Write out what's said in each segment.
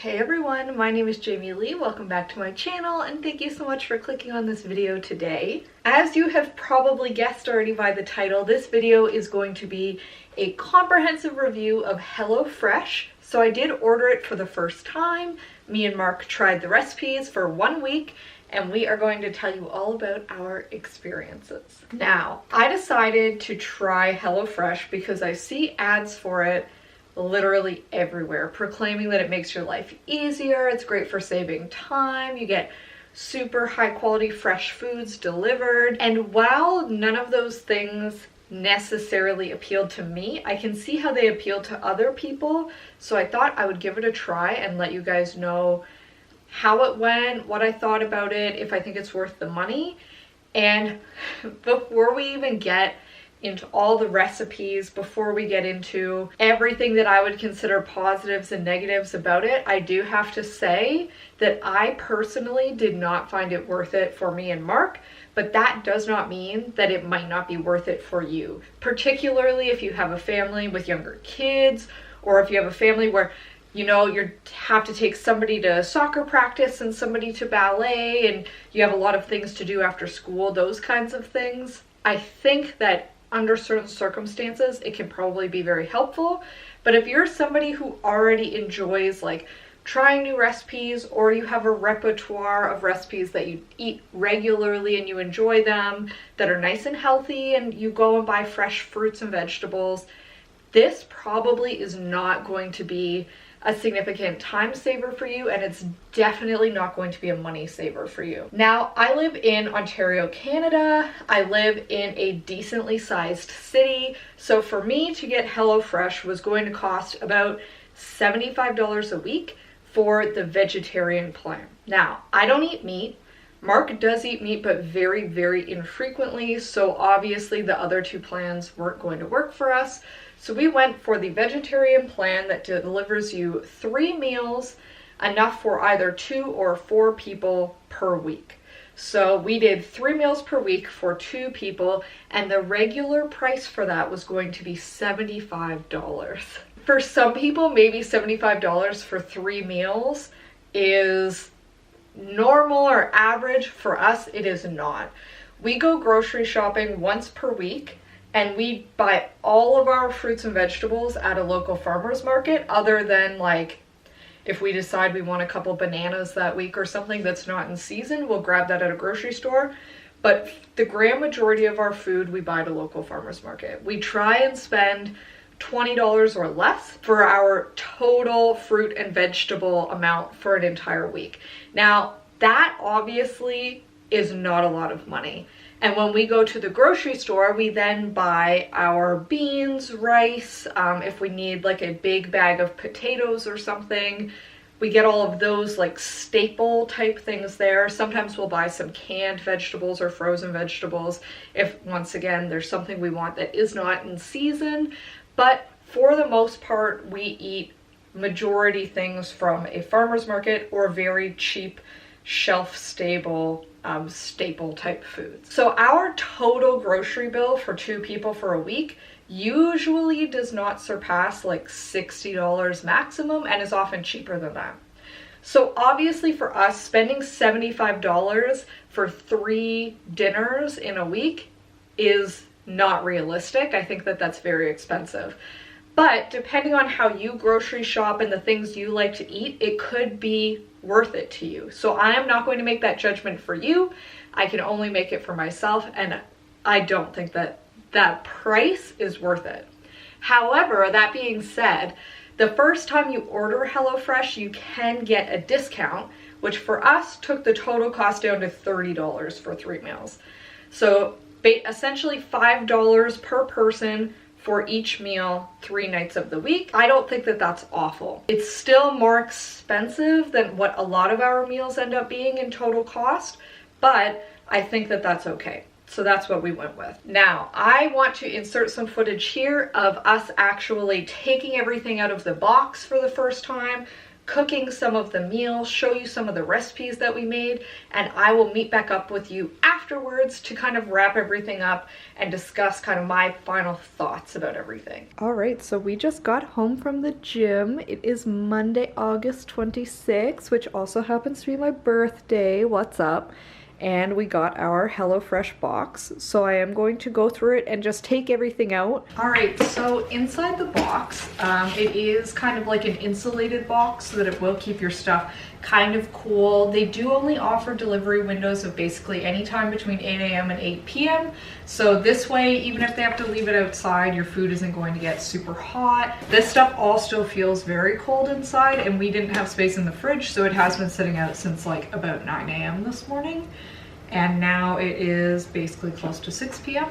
Hey everyone, my name is Jamie Lee. Welcome back to my channel and thank you so much for clicking on this video today. As you have probably guessed already by the title, this video is going to be a comprehensive review of HelloFresh. So I did order it for the first time. Me and Mark tried the recipes for 1 week and we are going to tell you all about our experiences. Now, I decided to try HelloFresh because I see ads for it literally everywhere, proclaiming that it makes your life easier, it's great for saving time, you get super high quality fresh foods delivered. And while none of those things necessarily appealed to me, I can see how they appeal to other people. So I thought I would give it a try and let you guys know how it went, what I thought about it, if I think it's worth the money. And before we even get into all the recipes, before we get into everything that I would consider positives and negatives about it, I do have to say that I personally did not find it worth it for me and Mark, but that does not mean that it might not be worth it for you, particularly if you have a family with younger kids, or if you have a family where you know you have to take somebody to soccer practice and somebody to ballet and you have a lot of things to do after school, those kinds of things. I think that under certain circumstances, it can probably be very helpful. But if you're somebody who already enjoys like trying new recipes, or you have a repertoire of recipes that you eat regularly and you enjoy them, that are nice and healthy, and you go and buy fresh fruits and vegetables, this probably is not going to be a significant time saver for you, and it's definitely not going to be a money saver for you. Now, I live in Ontario, Canada. I live in a decently sized city. So for me to get HelloFresh was going to cost about $75 a week for the vegetarian plan. Now, I don't eat meat. Mark does eat meat, but very, very infrequently. So obviously the other two plans weren't going to work for us. So we went for the vegetarian plan that delivers you 3 meals, enough for either 2 or 4 people per week. So we did 3 meals per week for 2 people, and the regular price for that was going to be $75. For some people, maybe $75 for 3 meals is normal or average. For us, it is not. We go grocery shopping once per week, and we buy all of our fruits and vegetables at a local farmer's market, other than like if we decide we want a couple bananas that week or something that's not in season, we'll grab that at a grocery store. But the grand majority of our food we buy at a local farmer's market. We try and spend $20 or less for our total fruit and vegetable amount for an entire week. Now, that obviously is not a lot of money. And when we go to the grocery store, we then buy our beans, rice, if we need like a big bag of potatoes or something, we get all of those like staple type things there. Sometimes we'll buy some canned vegetables or frozen vegetables if, once again, there's something we want that is not in season. But for the most part, we eat majority things from a farmer's market or very cheap, shelf-stable, staple type foods. So our total grocery bill for 2 people for a week usually does not surpass like $60 maximum, and is often cheaper than that. So obviously for us, spending $75 for 3 dinners in a week is not realistic. I think that that's very expensive. But depending on how you grocery shop and the things you like to eat, it could be worth it to you. So I am not going to make that judgment for you. I can only make it for myself, and I don't think that that price is worth it. However, that being said, the first time you order HelloFresh, you can get a discount, which for us took the total cost down to $30 for 3 meals. So essentially $5 per person for each meal 3 nights of the week. I don't think that that's awful. It's still more expensive than what a lot of our meals end up being in total cost, but I think that that's okay. So that's what we went with. Now, I want to insert some footage here of us actually taking everything out of the box for the first time, cooking some of the meal, show you some of the recipes that we made, and I will meet back up with you afterwards to kind of wrap everything up and discuss kind of my final thoughts about everything. All right, so we just got home from the gym. It is Monday, August 26th, which also happens to be my birthday. What's up? And we got our HelloFresh box. So I am going to go through it and just take everything out. All right, so inside the box, it is kind of like an insulated box so that it will keep your stuff kind of cool. They do only offer delivery windows of basically any time between 8 a.m. and 8 p.m. So this way, even if they have to leave it outside, your food isn't going to get super hot. This stuff all still feels very cold inside, and we didn't have space in the fridge, so it has been sitting out since like about 9 a.m. this morning. And now it is basically close to 6 p.m.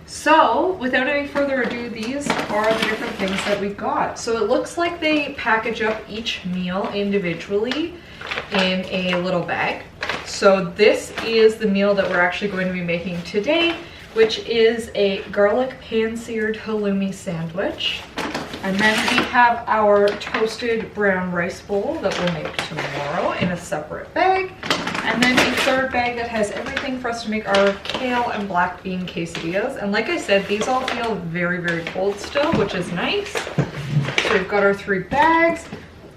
So without any further ado, these are the different things that we got. So it looks like they package up each meal individually in a little bag. So this is the meal that we're actually going to be making today, which is a garlic pan-seared halloumi sandwich. And then we have our toasted brown rice bowl that we'll make tomorrow in a separate bag. And then a third bag that has everything for us to make our kale and black bean quesadillas. And like I said, these all feel very, very cold still, which is nice. So we've got our 3 bags.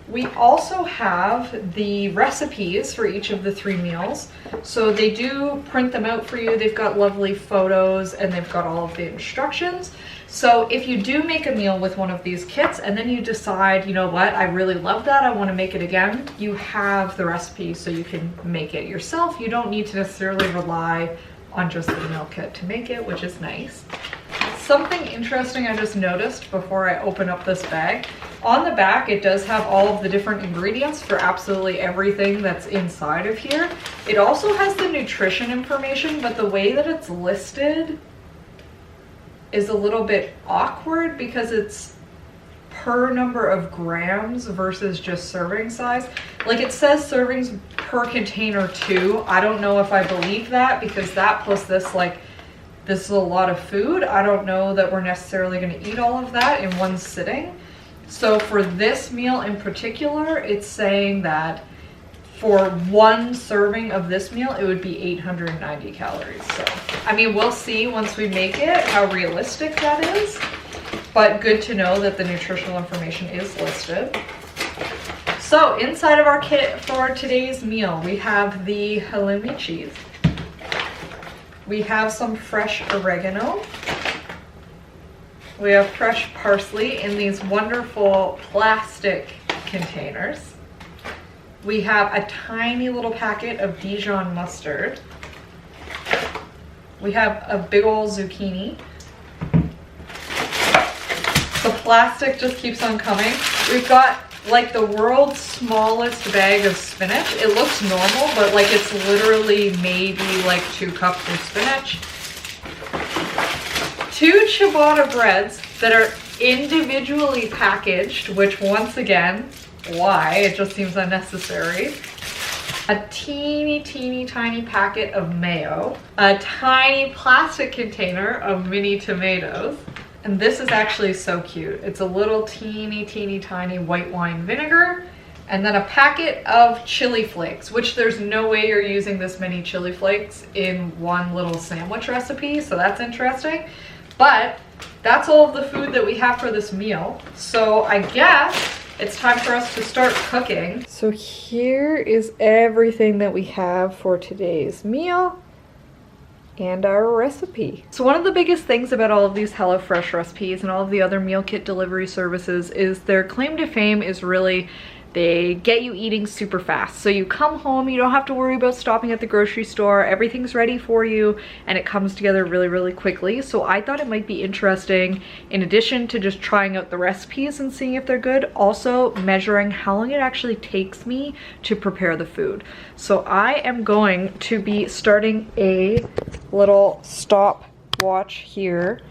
We also have the recipes for each of the 3 meals. So they do print them out for you. They've got lovely photos and they've got all of the instructions. So if you do make a meal with one of these kits and then you decide, you know what, I really love that, I want to make it again, you have the recipe so you can make it yourself. You don't need to necessarily rely on just the meal kit to make it, which is nice. Something interesting I just noticed before I open up this bag, on the back it does have all of the different ingredients for absolutely everything that's inside of here. It also has the nutrition information, but the way that it's listed is a little bit awkward because it's per number of grams versus just serving size. Like it says servings per container 2. I don't know if I believe that, because that plus this, like, this is a lot of food. I don't know that we're necessarily going to eat all of that in one sitting. So for this meal in particular, it's saying that for 1 serving of this meal, it would be 890 calories. So, I mean, we'll see once we make it how realistic that is, but good to know that the nutritional information is listed. So inside of our kit for today's meal, we have the halloumi cheese. We have some fresh oregano. We have fresh parsley in these wonderful plastic containers. We have a tiny little packet of Dijon mustard. We have a big old zucchini. The plastic just keeps on coming. We've got like the world's smallest bag of spinach. It looks normal, but like it's literally maybe like 2 cups of spinach. 2 ciabatta breads that are individually packaged, which once again, why? It just seems unnecessary. A teeny tiny packet of mayo, a tiny plastic container of mini tomatoes, and this is actually so cute. It's a little teeny tiny white wine vinegar, and then a packet of chili flakes, which there's no way you're using this many chili flakes in one little sandwich recipe, so that's interesting. But that's all of the food that we have for this meal. So I guess it's time for us to start cooking. So here is everything that we have for today's meal and our recipe. So one of the biggest things about all of these HelloFresh recipes and all of the other meal kit delivery services is their claim to fame is really they get you eating super fast. So you come home, you don't have to worry about stopping at the grocery store, everything's ready for you, and it comes together really quickly. So I thought it might be interesting, in addition to just trying out the recipes and seeing if they're good, also measuring how long it actually takes me to prepare the food. So I am going to be starting a little stopwatch here,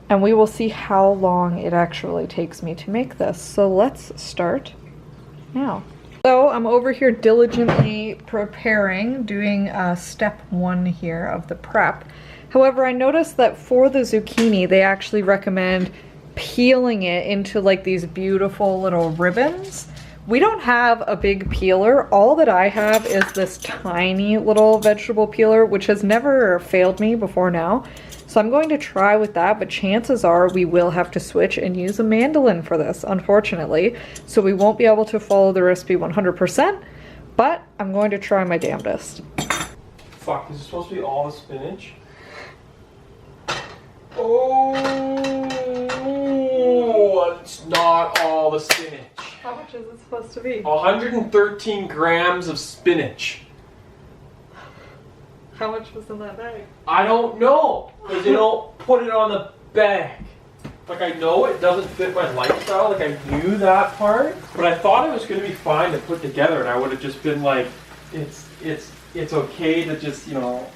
and we will see how long it actually takes me to make this. So let's start now. So I'm over here diligently preparing, doing step 1 here of the prep. However, I noticed that for the zucchini, they actually recommend peeling it into like these beautiful little ribbons. We don't have a big peeler. All that I have is this tiny little vegetable peeler, which has never failed me before now. So I'm going to try with that, but chances are we will have to switch and use a mandolin for this, unfortunately. So we won't be able to follow the recipe 100%, but I'm going to try my damnedest. Fuck, is it supposed to be all the spinach? Oh, it's not all the spinach. How much is it supposed to be? 113 grams of spinach. How much was in that bag? I don't know, because they don't put it on the bag. Like, I know it doesn't fit my lifestyle, like I knew that part, but I thought it was going to be fine to put together, and I would have just been like, it's okay to just, you know,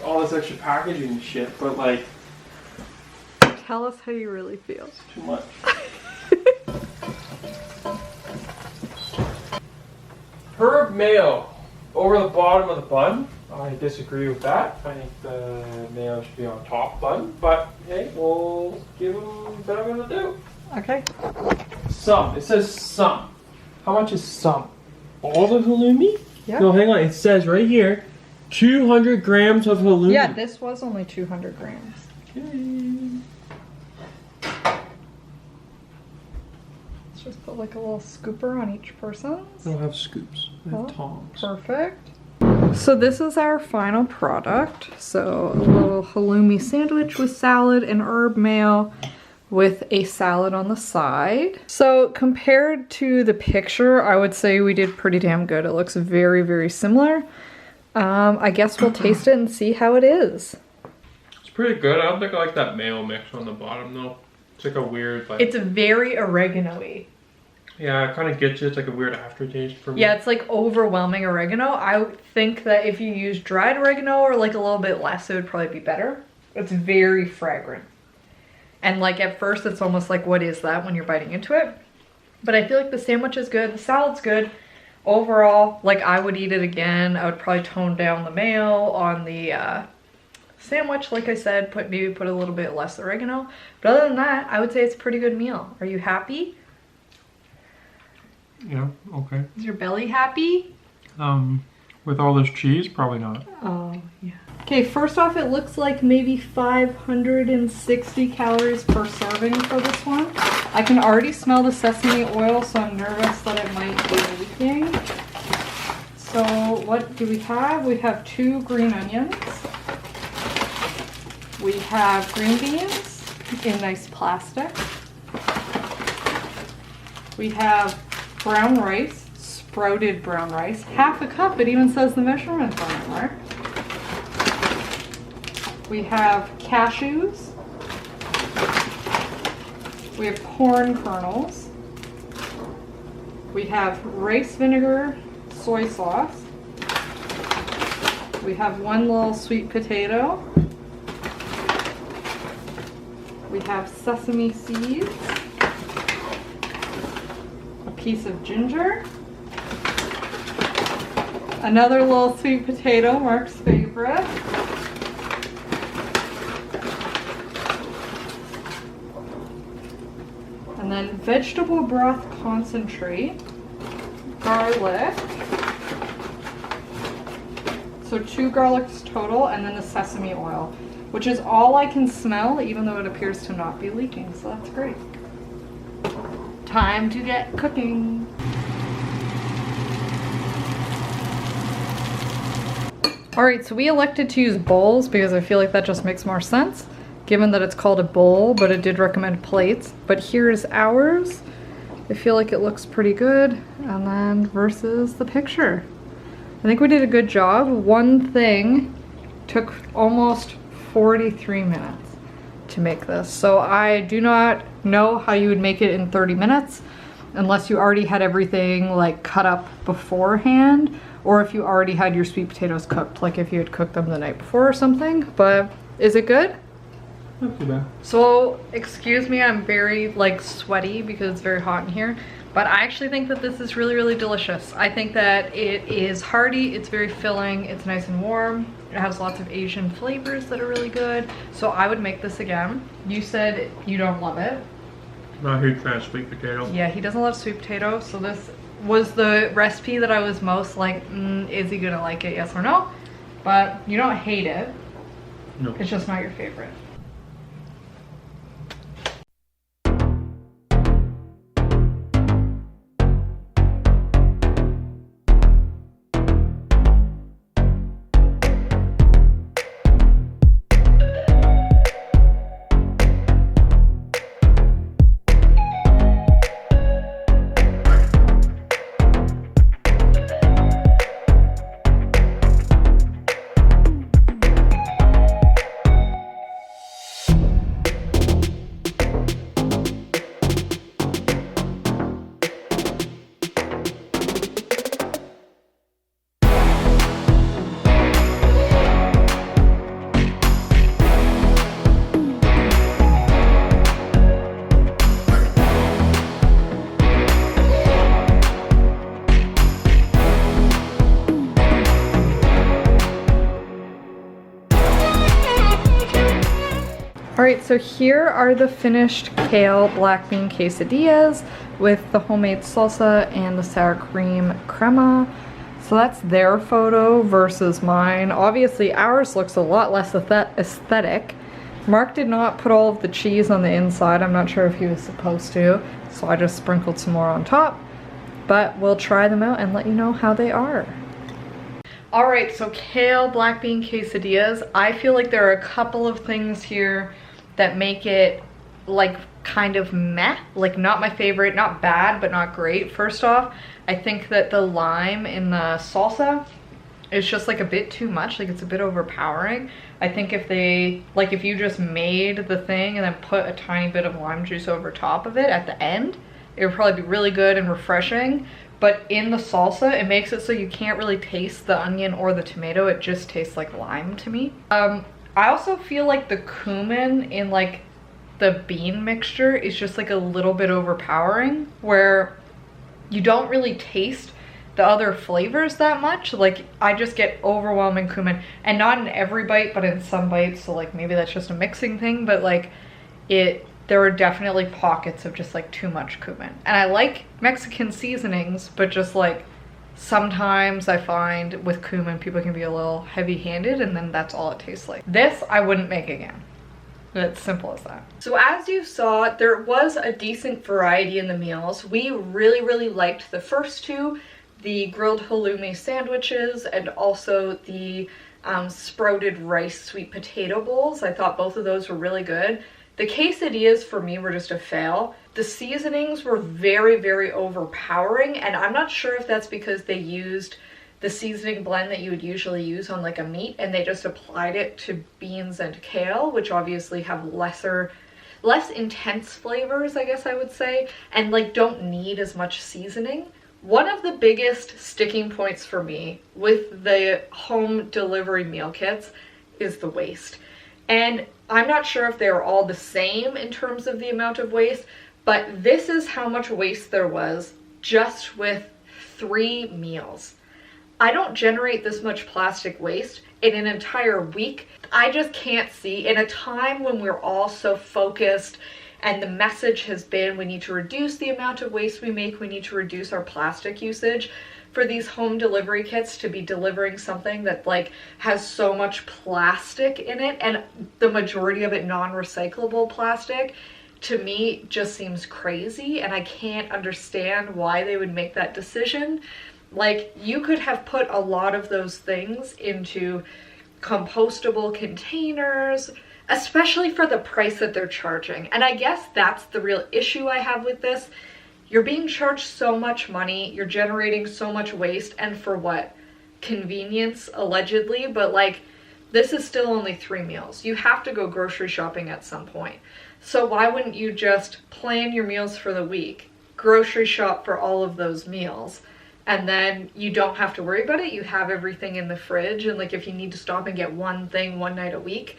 all this extra packaging and shit, but like... Tell us how you really feel. It's too much. Herb mayo over the bottom of the bun. I disagree with that. I think the mayo should be on top bun, but hey, we'll give them what I'm gonna do. Okay. Some. It says some. How much is some? All the halloumi? Yeah. No, hang on. It says right here, 200 grams of halloumi. Yeah, this was only 200 grams. Okay. Let's just put like a little scooper on each person. I don't have scoops. I have tongs. Perfect. So this is our final product. So a little halloumi sandwich with salad and herb mayo with a salad on the side. So compared to the picture, I would say we did pretty damn good. It looks very, very similar. I guess we'll taste it and see how it is. It's pretty good. I don't think I like that mayo mix on the bottom though. It's like a weird, like... It's very oregano-y. Yeah, it kind of gets you. It's like a weird aftertaste for me. Yeah, it's like overwhelming oregano. I would think that if you use dried oregano or like a little bit less, it would probably be better. It's very fragrant. And like at first it's almost like, what is that when you're biting into it? But I feel like the sandwich is good. The salad's good. Overall, like I would eat it again. I would probably tone down the mayo on the sandwich. Like I said, maybe put a little bit less oregano. But other than that, I would say it's a pretty good meal. Are you happy? Yeah, okay. Is your belly happy? With all this cheese, probably not. Oh, yeah. Okay, first off, it looks like maybe 560 calories per serving for this one. I can already smell the sesame oil, so I'm nervous that it might be leaking. So what do we have? We have 2 green onions. We have green beans in nice plastic. We have brown rice, sprouted brown rice, half a cup. It even says the measurement on it, Mark. We have cashews. We have corn kernels. We have rice vinegar, soy sauce. We have 1 little sweet potato. We have sesame seeds. Piece of ginger, another little sweet potato, Mark's favorite, and then vegetable broth concentrate, garlic, so 2 garlics total, and then the sesame oil, which is all I can smell, even though it appears to not be leaking, so that's great. Time to get cooking. All right, so we elected to use bowls because I feel like that just makes more sense, given that it's called a bowl, but it did recommend plates. But here's ours. I feel like it looks pretty good. And then versus the picture. I think we did a good job. One thing took almost 43 minutes to make this. So I do not know how you would make it in 30 minutes unless you already had everything like cut up beforehand, or if you already had your sweet potatoes cooked, like if you had cooked them the night before or something. But is it good? Not too bad. So excuse me, I'm very like sweaty because it's very hot in here, but I actually think that this is really, really delicious. I think that it is hearty, it's very filling, it's nice and warm. It has lots of Asian flavors that are really good. So I would make this again. You said you don't love it. Not a huge fan of sweet potato. Yeah, he doesn't love sweet potato, so this was the recipe that I was most like, is he gonna like it, yes or no? But you don't hate it. No. It's just not your favorite. Alright, so here are the finished kale black bean quesadillas with the homemade salsa and the sour cream crema. So that's their photo versus mine. Obviously ours looks a lot less aesthetic. Mark did not put all of the cheese on the inside. I'm not sure if he was supposed to, so I just sprinkled some more on top. But we'll try them out and let you know how they are. Alright, so kale black bean quesadillas. I feel like there are a couple of things here that make it like kind of meh, like not my favorite, not bad, but not great. First off, I think that the lime in the salsa is just like a bit too much, like it's a bit overpowering. I think if they, like if you just made the thing and then put a tiny bit of lime juice over top of it at the end, it would probably be really good and refreshing. But in the salsa, it makes it so you can't really taste the onion or the tomato, it just tastes like lime to me. I also feel like the cumin in like the bean mixture is just like a little bit overpowering, where you don't really taste the other flavors that much. Like I just get overwhelming cumin, and not in every bite, but in some bites. So like maybe that's just a mixing thing, but like there are definitely pockets of just like too much cumin. And I like Mexican seasonings, but just like sometimes I find with cumin people can be a little heavy-handed, and then that's all it tastes like. This I wouldn't make again. It's simple as that. So as you saw, there was a decent variety in the meals. We really liked the first two, the grilled halloumi sandwiches and also the sprouted rice sweet potato bowls. I thought both of those were really good. The quesadillas for me were just a fail. The seasonings were very overpowering, and I'm not sure if that's because they used the seasoning blend that you would usually use on like a meat, and they just applied it to beans and kale, which obviously have less intense flavors, I guess I would say, and like don't need as much seasoning. One of the biggest sticking points for me with the home delivery meal kits is the waste. And I'm not sure if they're all the same in terms of the amount of waste, but this is how much waste there was just with 3 meals. I don't generate this much plastic waste in an entire week. I just can't see, in a time when we're all so focused and the message has been we need to reduce the amount of waste we make, we need to reduce our plastic usage, for these home delivery kits to be delivering something that like has so much plastic in it, and the majority of it non-recyclable plastic, to me just seems crazy, and I can't understand why they would make that decision. Like, you could have put a lot of those things into compostable containers, especially for the price that they're charging. And I guess that's the real issue I have with this. You're being charged so much money, you're generating so much waste, and for what? Convenience, allegedly, but like, this is still only 3 meals. You have to go grocery shopping at some point. So why wouldn't you just plan your meals for the week, grocery shop for all of those meals, and then you don't have to worry about it? You have everything in the fridge, and like if you need to stop and get one thing one night a week,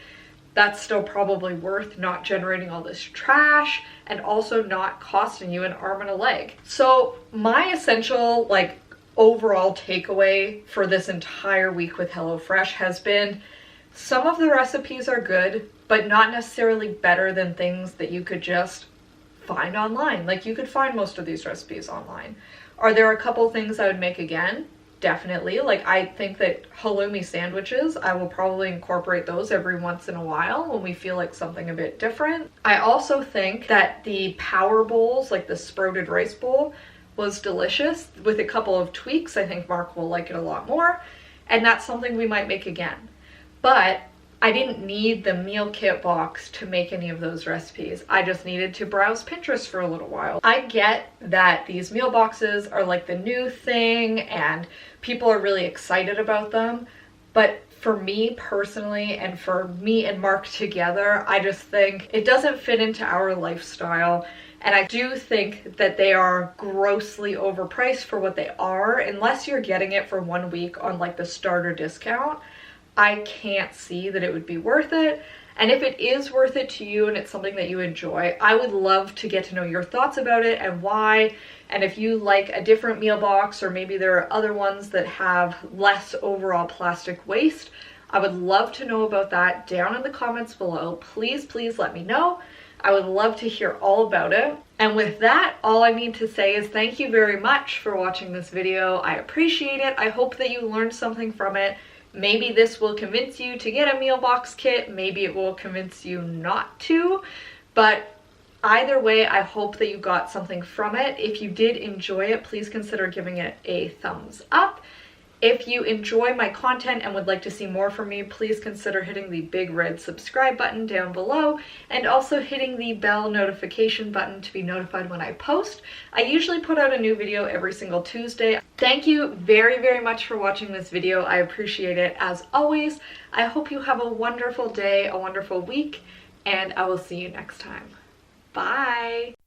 that's still probably worth not generating all this trash and also not costing you an arm and a leg. So my essential like overall takeaway for this entire week with HelloFresh has been, some of the recipes are good, but not necessarily better than things that you could just find online. Like, you could find most of these recipes online. Are there a couple things I would make again? Definitely. Like, I think that halloumi sandwiches, I will probably incorporate those every once in a while when we feel like something a bit different. I also think that the power bowls, like the sprouted rice bowl, was delicious. With a couple of tweaks, I think Mark will like it a lot more, and that's something we might make again. But I didn't need the meal kit box to make any of those recipes. I just needed to browse Pinterest for a little while. I get that these meal boxes are like the new thing and people are really excited about them, but for me personally and for me and Mark together, I just think it doesn't fit into our lifestyle. And I do think that they are grossly overpriced for what they are. Unless you're getting it for 1 week on like the starter discount, I can't see that it would be worth it. And if it is worth it to you and it's something that you enjoy, I would love to get to know your thoughts about it and why. And if you like a different meal box, or maybe there are other ones that have less overall plastic waste, I would love to know about that down in the comments below. Please, please let me know. I would love to hear all about it. And with that, all I need to say is thank you very much for watching this video. I appreciate it. I hope that you learned something from it. Maybe this will convince you to get a meal box kit. Maybe it will convince you not to. But either way, I hope that you got something from it. If you did enjoy it, please consider giving it a thumbs up. If you enjoy my content and would like to see more from me, please consider hitting the big red subscribe button down below and also hitting the bell notification button to be notified when I post. I usually put out a new video every single Tuesday. Thank you very, very much for watching this video. I appreciate it as always. I hope you have a wonderful day, a wonderful week, and I will see you next time. Bye!